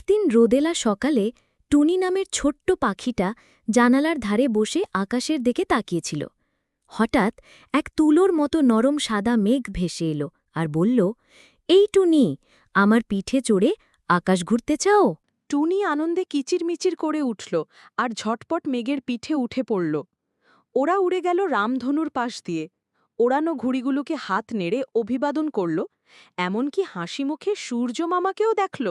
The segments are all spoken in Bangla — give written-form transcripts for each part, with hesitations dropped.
একদিন রোদেলা সকালে টুনি নামের ছোট্ট পাখিটা জানালার ধারে বসে আকাশের দিকে তাকিয়েছিল। হঠাৎ এক তুলোর মতো নরম সাদা মেঘ ভেসে এলো আর বলল, এই টুনি, আমার পিঠে চড়ে আকাশ ঘুরতে চাও? টুনি আনন্দে কিচিরমিচির করে উঠল আর ঝটপট মেঘের পিঠে উঠে পড়ল। ওরা উড়ে গেল রামধনুর পাশ দিয়ে। ওড়ানো ঘুড়িগুলোকে হাত নেড়ে অভিবাদন করল, এমনকি হাসি মুখে সূর্য মামাকেও দেখল।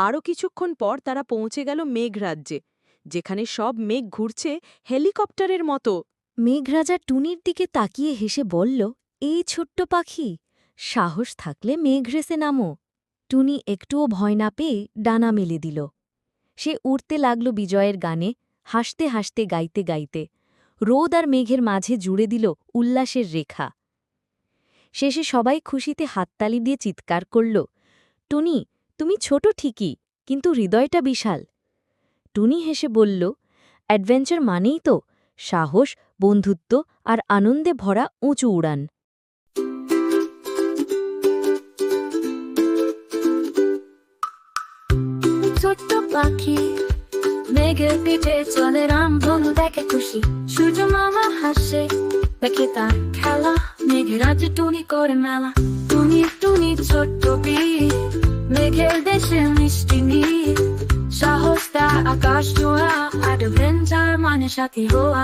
আরও কিছুক্ষণ পর তারা পৌঁছে গেল মেঘরাজ্যে, যেখানে সব মেঘ ঘুরছে হেলিকপ্টারের মতো। মেঘরাজা টুনির দিকে তাকিয়ে হেসে বলল, এই ছোট্ট পাখি, সাহস থাকলে মেঘ রেসে নামো। টুনি একটুও ভয় না পেয়ে ডানা মেলে দিল। সে উড়তে লাগল বিজয়ের গানে, হাসতে হাসতে গাইতে গাইতে। রোদ আর মেঘের মাঝে জুড়ে দিল উল্লাসের রেখা। শেষে সবাই খুশিতে হাততালি দিয়ে চিৎকার করল, টুনি, তুমি ছোট ঠিকই, কিন্তু হৃদয়টা বিশাল। টুনি হেসে বলল, অ্যাডভেঞ্চার মানেই তো সাহস, বন্ধুত্ব আর আনন্দে ভরা উঁচু উড়ান। ছোট্ট পাখি মেঘের পিঠে চলে রামধনু দেখে খুশি, সূর্য মামা হাসে দেখে তার খেলা, মেঘের রাজ্যে টুনি করে মেলা। টুনি টুনি ছোট্ট বীর, মেঘের দেশে মিষ্টি নীর, সাহস তার আকাশ ছোঁয়া, অ্যাডভেঞ্চার মানে সাথী হওয়া।